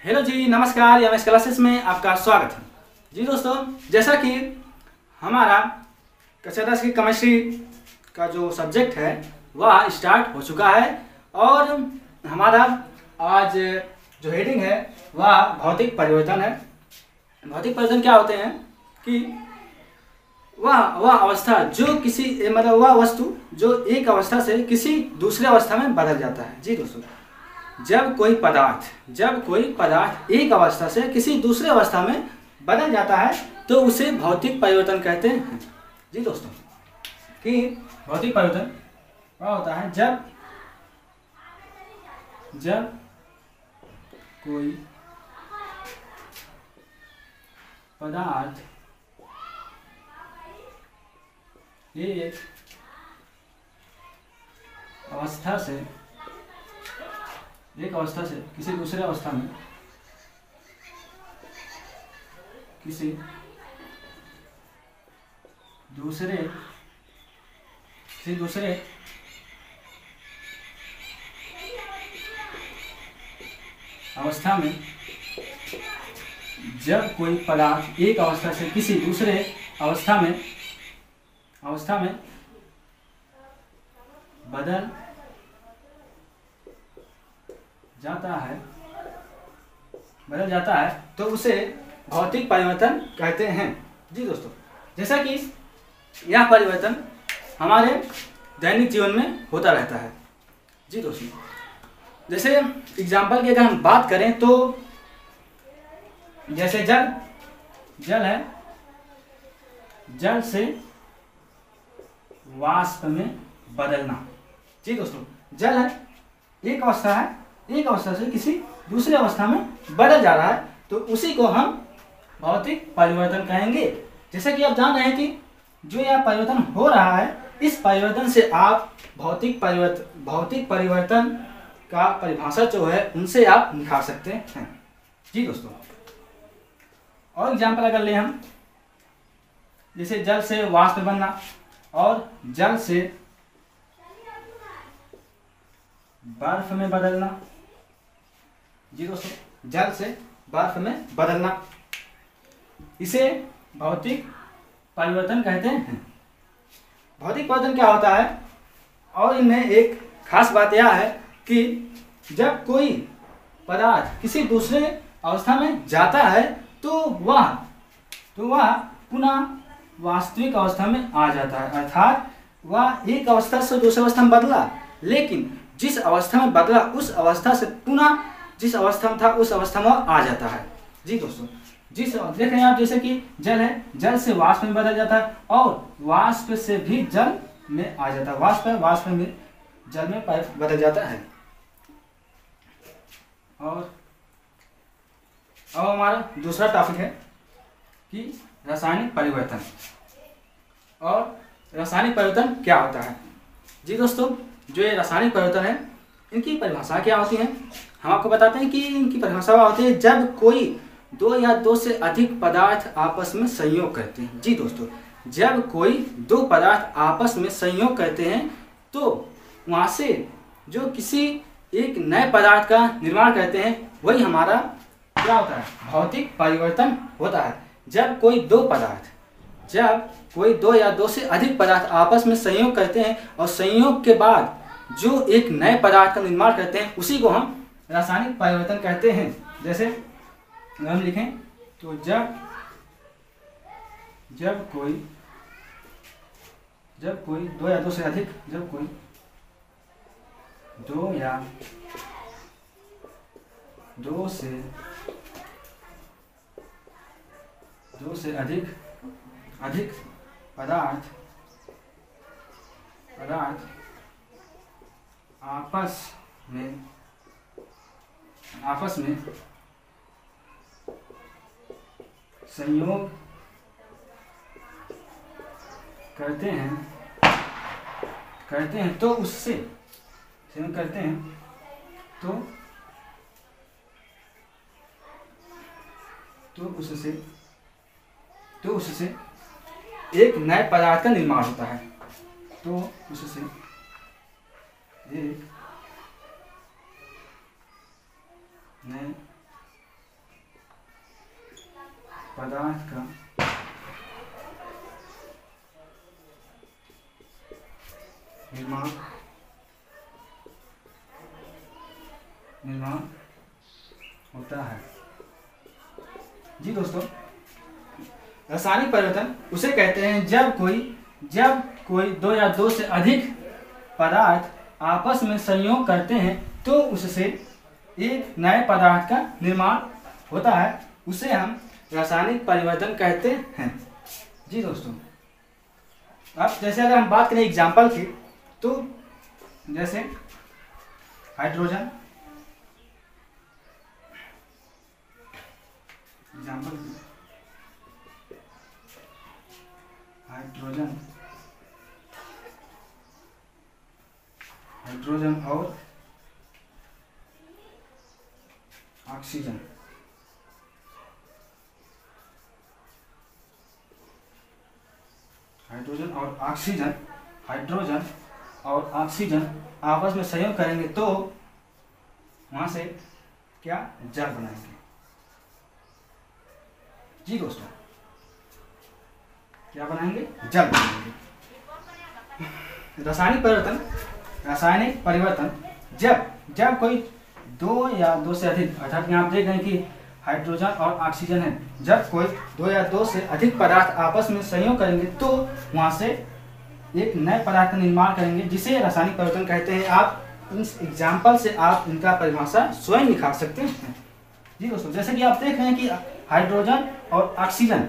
Hello जी, नमस्कार। MS classes में आपका स्वागत है। जी दोस्तों, जैसा कि हमारा कक्षा 10 की केमिस्ट्री का जो सब्जेक्ट है वह स्टार्ट हो चुका है और हमारा आज जो हेडिंग है वह भौतिक परिवर्तन है। भौतिक परिवर्तन क्या होते हैं कि वह अवस्था जो किसी वह वस्तु जो एक अवस्था से किसी दूसरे अवस्था में बदल जाता है। जी दोस्तों, जब कोई पदार्थ एक अवस्था से किसी दूसरे अवस्था में बदल जाता है तो उसे भौतिक परिवर्तन कहते हैं। जी दोस्तों, कि भौतिक परिवर्तन क्या होता है जब कोई पदार्थ एक अवस्था से किसी दूसरे अवस्था में जब कोई पदार्थ एक अवस्था से किसी दूसरे अवस्था में बदल जाता है तो उसे भौतिक परिवर्तन कहते हैं। जी दोस्तों, जैसा कि यह परिवर्तन हमारे दैनिक जीवन में होता रहता है। जी दोस्तों, जैसे एग्जाम्पल की अगर हम बात करें तो जैसे जल है, जल से वाष्प में बदलना। जी दोस्तों, जल है, एक अवस्था से किसी दूसरी अवस्था में बदल जा रहा है तो उसी को हम भौतिक परिवर्तन कहेंगे। जैसा कि आप जान रहे हैं कि जो यह परिवर्तन हो रहा है, इस परिवर्तन से आप भौतिक परिवर्तन का परिभाषा जो है उनसे आप निकाल सकते हैं। जी दोस्तों, और एग्जाम्पल अगर ले हम, जैसे जल से वाष्प बनना और जल से बर्फ में बदलना। जी दोस्तों, जल से बर्फ में बदलना, इसे भौतिक परिवर्तन कहते हैं। भौतिक परिवर्तन क्या होता है, और इनमें एक खास बात यह है कि जब कोई पदार्थ किसी दूसरे अवस्था में जाता है तो वह पुनः वास्तविक अवस्था में आ जाता है। अर्थात वह एक अवस्था से दूसरी अवस्था में बदला, लेकिन जिस अवस्था में बदला उस अवस्था से पुनः जिस अवस्था में था उस अवस्था में आ जाता है। जी दोस्तों, देख रहे हैं आप, जैसे कि जल है, जल से वाष्प में बदल जाता है और वाष्प से भी जल में आ जाता है। वाष्प में जल में बदल जाता है। और अब हमारा दूसरा टॉपिक है कि रासायनिक परिवर्तन। और रासायनिक परिवर्तन क्या होता है। जी दोस्तों, जो ये रासायनिक परिवर्तन है इनकी परिभाषा क्या होती है, हम आपको बताते हैं कि इनकी परिभाषा होती है जब कोई दो या दो से अधिक पदार्थ आपस में संयोग करते हैं। जी दोस्तों, जब कोई दो पदार्थ आपस में संयोग करते हैं तो वहाँ से जो किसी एक नए पदार्थ का निर्माण करते हैं वही हमारा क्या होता है, भौतिक परिवर्तन होता है। जब कोई दो या दो से अधिक पदार्थ आपस में संयोग करते हैं और संयोग के बाद जो एक नए पदार्थ का निर्माण करते हैं उसी को हम रासायनिक परिवर्तन कहते हैं। जैसे हम लिखें तो जब कोई दो या दो से अधिक अधिक पदार्थ आपस में संयोग करते हैं तो उससे एक नए पदार्थ का निर्माण होता है। तो उससे एक नए पदार्थ का निर्माण होता है। जी दोस्तों, रासायनिक परिवर्तन उसे कहते हैं जब कोई दो या दो से अधिक पदार्थ आपस में संयोग करते हैं तो उससे एक नए पदार्थ का निर्माण होता है, उसे हम रासायनिक परिवर्तन कहते हैं। जी दोस्तों, अब जैसे अगर हम बात करें एग्जाम्पल की, तो जैसे हाइड्रोजन, एग्जाम्पल हाइड्रोजन और ऑक्सीजन। हाइड्रोजन और ऑक्सीजन आपस में संयोग करेंगे तो वहां से क्या जल बनाएंगे। जी दोस्तों, क्या बनाएंगे? जल बनाएंगे। रासायनिक परिवर्तन जब कोई दो या दो से अधिक, अर्थात यहाँ आप देख रहे हैं कि हाइड्रोजन और ऑक्सीजन है, जब कोई दो या दो से अधिक पदार्थ आपस में संयोग करेंगे तो वहां से एक नए पदार्थ का निर्माण करेंगे, जिसे रासायनिक परिवर्तन कहते हैं। आप इस एग्जाम्पल से आप इनका परिभाषा स्वयं निकाल सकते हैं। जी दोस्तों, जैसे कि आप देख रहे हैं कि हाइड्रोजन और ऑक्सीजन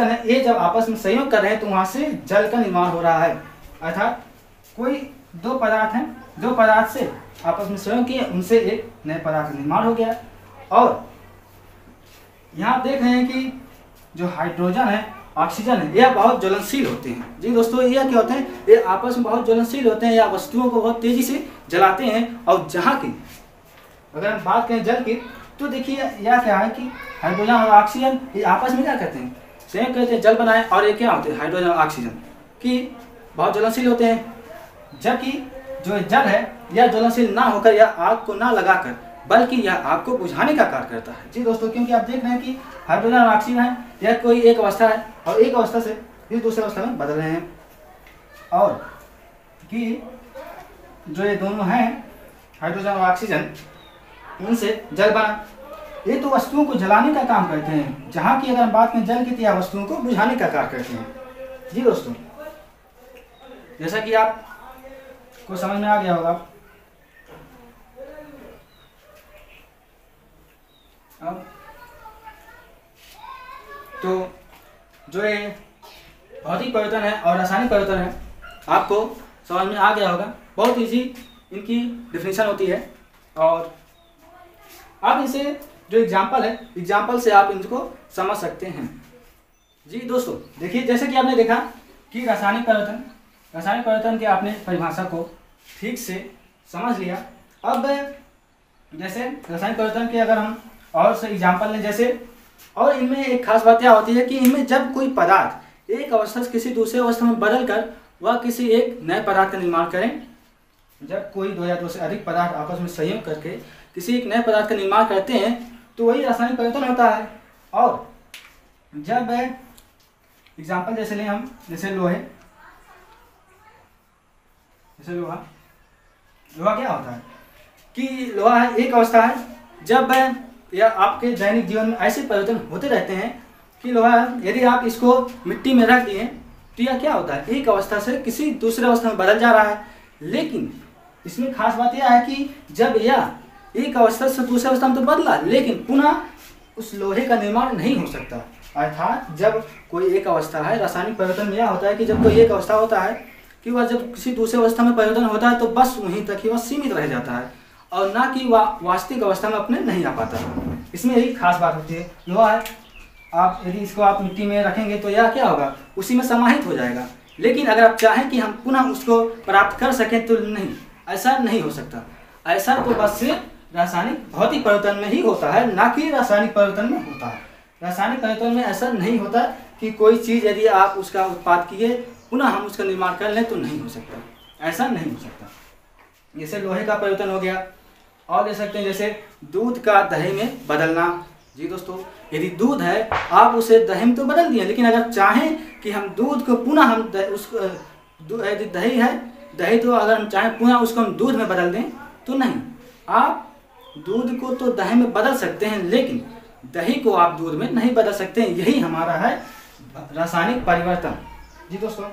है, ये जब आपस में संयोग कर रहे हैं तो वहां से जल का निर्माण हो रहा है। अर्थात कोई दो पदार्थ हैं, दो पदार्थ से आपस में संयोग किए, उनसे एक नए पदार्थ का निर्माण हो गया। और यहाँ आप देख रहे हैं कि जो हाइड्रोजन है, ऑक्सीजन है, यह बहुत ज्वलनशील होते हैं। जी दोस्तों, यह क्या होते हैं? ये आपस में बहुत ज्वलनशील होते हैं या वस्तुओं को बहुत तेजी से जलाते हैं। और जहाँ की अगर हम बात करें जल की, तो देखिए यह क्या है कि हाइड्रोजन और ऑक्सीजन ये आपस में क्या करते हैं? संयोग करते हैं, जल बनाए। और ये क्या होते हैं? हाइड्रोजन और ऑक्सीजन की बहुत ज्वलनशील होते हैं, जबकि जो जल है यह ज्वलनशील ना होकर, यह आग को ना लगाकर, बल्कि यह आग को बुझाने का कार्य करता है। जी दोस्तों, क्योंकि आप देख रहे हैं कि हाइड्रोजन और ऑक्सीजन है, यह कोई एक अवस्था है और एक अवस्था से इस दूसरे अवस्था में बदल रहे हैं। और कि जो ये दोनों हैं, हाइड्रोजन और ऑक्सीजन, इनसे जल बना। ये तो वस्तुओं को जलाने का काम करते हैं, जहाँ की अगर हम बात करें जल की, तो यह वस्तुओं को बुझाने का कार्य करते हैं। जी दोस्तों, जैसा कि आप को समझ में आ गया होगा। अब तो जो ये भौतिक परिवर्तन है और रासायनिक परिवर्तन है, आपको समझ में आ गया होगा। बहुत इजी इनकी डिफिनेशन होती है। और आप इसे जो एग्जाम्पल है, एग्जाम्पल से आप इनको समझ सकते हैं। जी दोस्तों, देखिए जैसे कि आपने देखा कि रासायनिक परिवर्तन के आपने परिभाषा को ठीक से समझ लिया। अब जैसे रासायनिक परिवर्तन के अगर हम और से एग्जाम्पल लें, जैसे और इनमें एक खास बात क्या होती है कि इनमें जब कोई पदार्थ एक अवस्था से किसी दूसरे अवस्था में बदल कर वह किसी एक नए पदार्थ का निर्माण करें, जब कोई दो या दो से अधिक पदार्थ आपस में संयोग करके किसी एक नए पदार्थ का निर्माण करते हैं तो वही रासायनिक परिवर्तन होता है। और जब एग्जाम्पल जैसे लें हम, जैसे लोहा क्या होता है कि लोहा है एक अवस्था है, जब या आपके दैनिक जीवन में ऐसे परिवर्तन होते रहते हैं कि लोहा यदि आप इसको मिट्टी में रख दिए तो यह क्या होता है? एक अवस्था से किसी दूसरे अवस्था में बदल जा रहा है। लेकिन इसमें खास बात यह है कि जब यह एक अवस्था से दूसरे अवस्था में तो बदला, लेकिन पुनः उस लोहे का निर्माण नहीं हो सकता। अर्थात जब कोई एक अवस्था है, रासायनिक परिवर्तन में यह होता है कि जब कोई एक अवस्था होता है कि वह जब किसी दूसरे अवस्था में परिवर्तन होता है तो बस वहीं तक ही वह सीमित रह जाता है और ना कि वह वास्तविक अवस्था में अपने नहीं आ पाता। इसमें यही खास बात होती है। लोहा है, आप यदि इसको आप मिट्टी में रखेंगे तो यह क्या होगा? उसी में समाहित हो जाएगा। लेकिन अगर आप चाहें कि हम पुनः उसको प्राप्त कर सकें तो नहीं, ऐसा नहीं हो सकता। ऐसा तो बस रासायनिक भौतिक परिवर्तन में ही होता है, ना कि रासायनिक परिवर्तन में होता है। रासायनिक परिवर्तन में ऐसा नहीं होता कि कोई चीज़ यदि आप उसका उत्पाद किए पुनः हम उसका निर्माण कर लें तो नहीं हो सकता, ऐसा नहीं हो सकता। जैसे लोहे का परिवर्तन हो गया, और ले सकते हैं जैसे दूध का दही में बदलना, जी दोस्तों, यदि दूध है आप उसे दही में तो बदल दिए, लेकिन अगर चाहें कि हम दूध को पुनः हम यदि दही है, दही तो अगर हम चाहें पुनः उसको हम दूध में बदल दें तो नहीं। आप दूध को तो दही में बदल सकते हैं, लेकिन दही को आप दूध में नहीं बदल सकते हैं। यही हमारा है रासायनिक परिवर्तन। जी दोस्तों,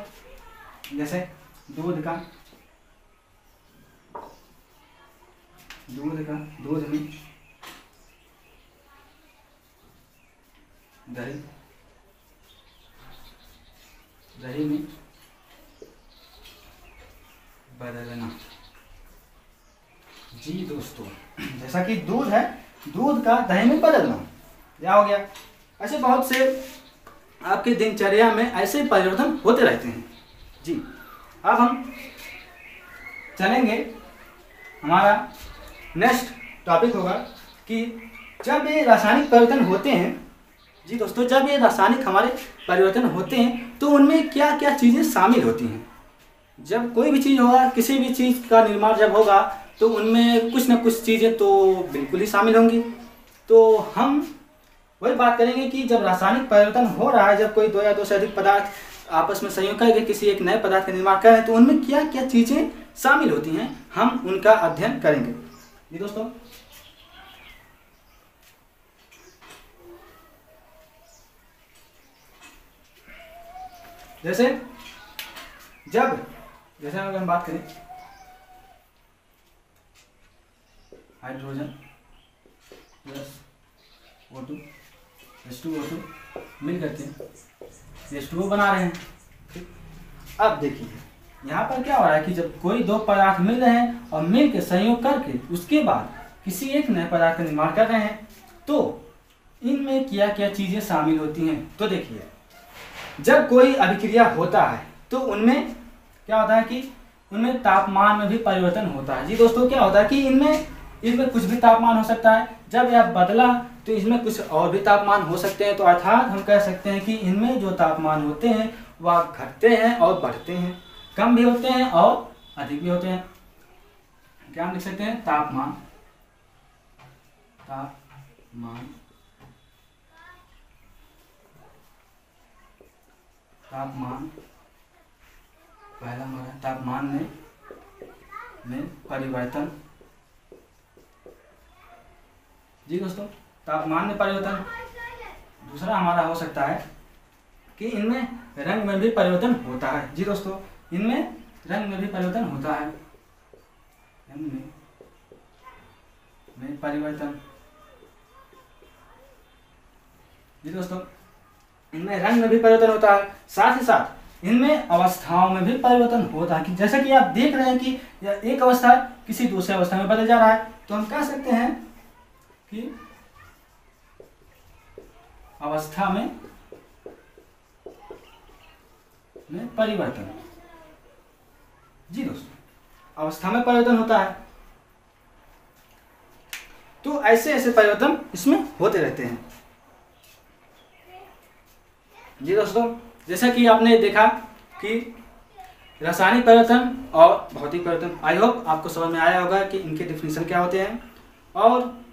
जैसे दूध में दही में बदलना। जी दोस्तों, जैसा कि दूध है, दूध का दही में बदलना, क्या हो गया। ऐसे बहुत से आपके दिनचर्या में ऐसे परिवर्तन होते रहते हैं। जी, अब हम चलेंगे, हमारा नेक्स्ट टॉपिक होगा कि जब ये रासायनिक परिवर्तन होते हैं, जी दोस्तों, जब ये रासायनिक हमारे परिवर्तन होते हैं तो उनमें क्या क्या चीज़ें शामिल होती हैं। जब कोई भी चीज़ होगा, किसी भी चीज़ का निर्माण जब होगा तो उनमें कुछ न कुछ चीज़ें तो बिल्कुल ही शामिल होंगी। तो हम वही बात करेंगे कि जब रासायनिक परिवर्तन हो रहा है, जब कोई दो या दो से अधिक पदार्थ आपस में संयोग करके किसी एक नए पदार्थ का निर्माण कर रहे हैं, तो उनमें क्या क्या चीज़ें शामिल होती हैं, हम उनका अध्ययन करेंगे। जी दोस्तों, जैसे अगर हम बात करें हाइड्रोजन प्लस O2 H2O2 मिल करके H2O बना रहे हैं। अब देखिए यहाँ पर क्या हो रहा है कि जब कोई दो पदार्थ मिल रहे हैं और मिल के संयोग करके उसके बाद किसी एक नए पदार्थ का निर्माण कर रहे हैं, तो इनमें क्या क्या चीज़ें शामिल होती हैं। तो देखिए, जब कोई अभिक्रिया होता है तो उनमें क्या होता है कि उनमें तापमान में भी परिवर्तन होता है। जी दोस्तों, क्या होता है कि इनमें कुछ भी तापमान हो सकता है। जब यह बदला तो इसमें कुछ और भी तापमान हो सकते हैं। तो अर्थात हम कह सकते हैं कि इनमें जो तापमान होते हैं वह घटते हैं और बढ़ते हैं, कम भी होते हैं और अधिक भी होते हैं। क्या हम लिख सकते हैं, तापमान पहला हमारा तापमान में परिवर्तन। जी दोस्तों, तापमान में परिवर्तन। दूसरा हमारा हो सकता है कि इनमें रंग में भी परिवर्तन होता है। जी दोस्तों, इनमें रंग में भी परिवर्तन होता है। रंग में परिवर्तन। जी दोस्तों, इनमें रंग में भी परिवर्तन होता है। साथ ही साथ इनमें अवस्थाओं में भी परिवर्तन होता है कि जैसे कि आप देख रहे हैं कि एक अवस्था किसी दूसरे अवस्था में बदल जा रहा है, तो हम कह सकते हैं कि अवस्था में परिवर्तन। जी दोस्तों, अवस्था में परिवर्तन होता है। तो ऐसे ऐसे परिवर्तन इसमें होते रहते हैं। जी दोस्तों, जैसा कि आपने देखा कि रासायनिक परिवर्तन और भौतिक परिवर्तन, आई होप आपको समझ में आया होगा कि इनके डिफिनीशन क्या होते हैं, और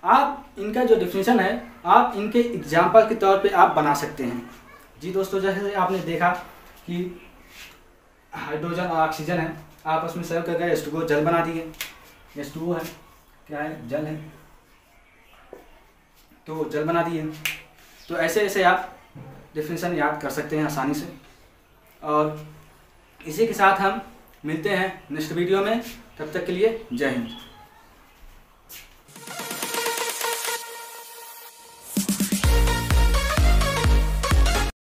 आप इनका जो डिफिनीशन है आप इनके एग्जाम्पल के तौर पे आप बना सकते हैं। जी दोस्तों, जैसे आपने देखा कि हाइड्रोजन और ऑक्सीजन है, आपस में संयोग करके H2O जल बना दिए। H2O है, क्या है, जल है, तो जल बना दिए। तो ऐसे ऐसे आप डिफिनीशन याद कर सकते हैं आसानी से। और इसी के साथ हम मिलते हैं नेक्स्ट वीडियो में। तब तक के लिए जय हिंद।